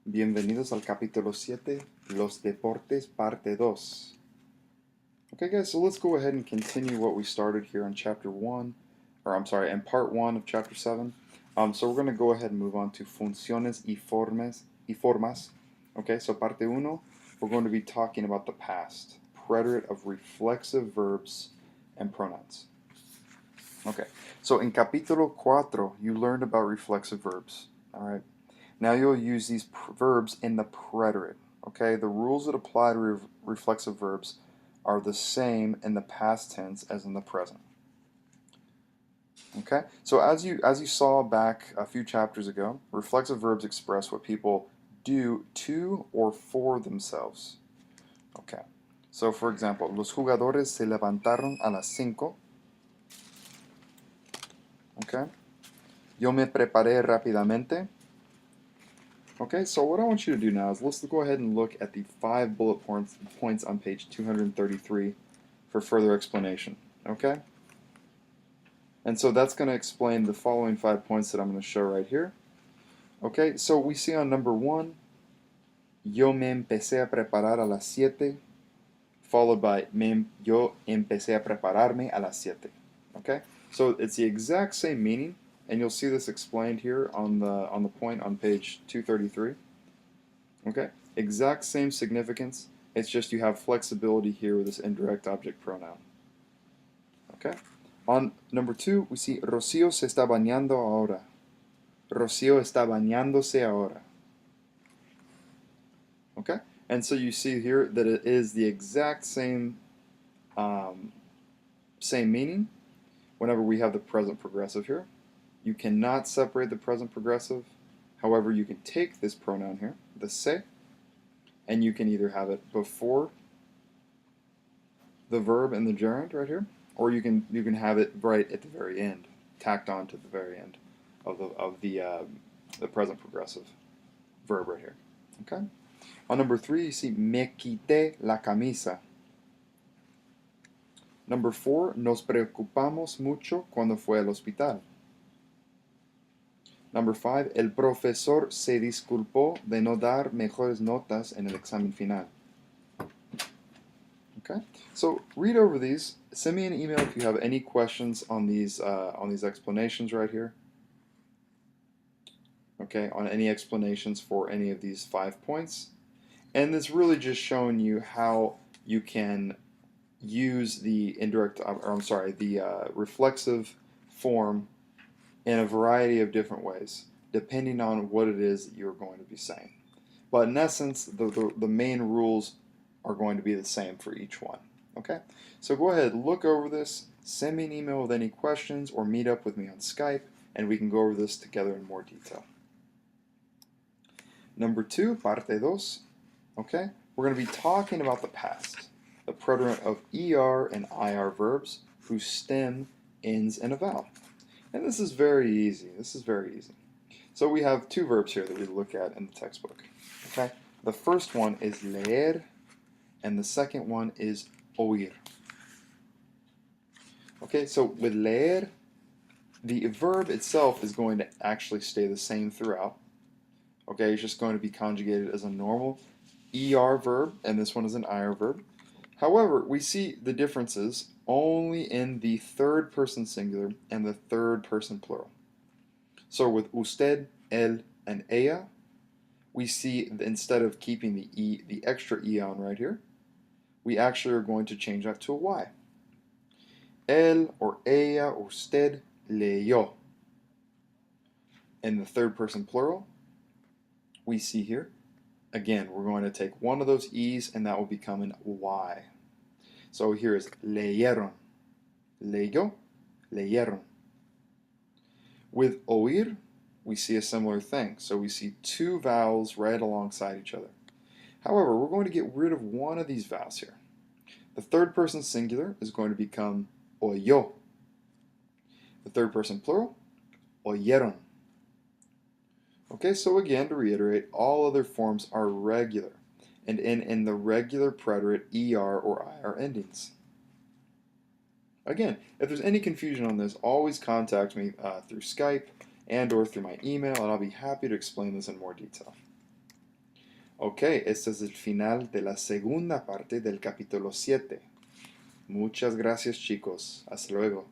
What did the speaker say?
Bienvenidos al capítulo 7, Los Deportes, parte 2. Okay, guys, so let's go ahead and continue what we started here in chapter 1, in part 1 of chapter 7. So we're going to go ahead and move on to Funciones y Formas. Okay, so parte 1, we're going to be talking about the past, preterite of reflexive verbs and pronouns. Okay, so in capítulo 4, you learned about reflexive verbs, all right? Now you'll use these verbs in the preterite. Okay, the rules that apply to reflexive verbs are the same in the past tense as in the present. Okay, so as you saw back a few chapters ago, reflexive verbs express what people do to or for themselves. Okay, so for example, los jugadores se levantaron a las 5. Okay, yo me preparé rápidamente. Okay, so what I want you to do now is let's go ahead and look at the 5 bullet points on page 233 for further explanation. Okay? And so that's going to explain the following 5 points that I'm going to show right here. Okay, so we see on number 1, yo me empecé a preparar a las 7, followed by yo empecé a prepararme a las 7. Okay? So it's the exact same meaning, and you'll see this explained here on the point on page 233. Okay, exact same significance. It's just you have flexibility here with this indirect object pronoun. Okay, on number 2, we see Rocío se está bañando ahora. Rocío está bañándose ahora. Okay, and so you see here that it is the exact same same meaning whenever we have the present progressive here. You cannot separate the present progressive. However, you can take this pronoun here, the se, and you can either have it before the verb and the gerund right here, or you can have it right at the very end, tacked on to the very end of the present progressive verb right here. Okay. On number 3, you see me quité la camisa. Number 4, nos preocupamos mucho cuando fue al hospital. Number 5, el profesor se disculpó de no dar mejores notas en el examen final. Okay, so read over these. Send me an email if you have any questions on these explanations right here. Okay, on any explanations for any of these 5 points. And it's really just showing you how you can use the reflexive form in a variety of different ways, depending on what it is that you're going to be saying. But in essence, the main rules are going to be the same for each one. Okay? So go ahead, look over this, send me an email with any questions, or meet up with me on Skype, and we can go over this together in more detail. Number 2, parte 2. Okay? We're going to be talking about the past, the preterite of ER and IR verbs whose stem ends in a vowel. And this is very easy. So we have 2 verbs here that we look at in the textbook. Okay? The first one is leer, and the second one is oír. Okay, so with leer, the verb itself is going to actually stay the same throughout. Okay, it's just going to be conjugated as a normal ER verb, and this one is an IR verb. However, we see the differences only in the third person singular and the third person plural. So with usted, él, and ella, we see instead of keeping the extra E on right here, we actually are going to change that to a Y. Él or ella, usted, leyó. In the third person plural, we see here, again, we're going to take one of those E's and that will become an Y. So here is leyeron. Leyó, leyeron. With oír, we see a similar thing. So we see 2 vowels right alongside each other. However, we're going to get rid of one of these vowels here. The third person singular is going to become oyó. The third person plural, oyeron. Okay, so again, to reiterate, all other forms are regular and in the regular preterite ER or IR endings. Again, if there's any confusion on this, always contact me through Skype and or through my email, and I'll be happy to explain this in more detail. Ok, este es el final de la segunda parte del capítulo 7. Muchas gracias, chicos. Hasta luego.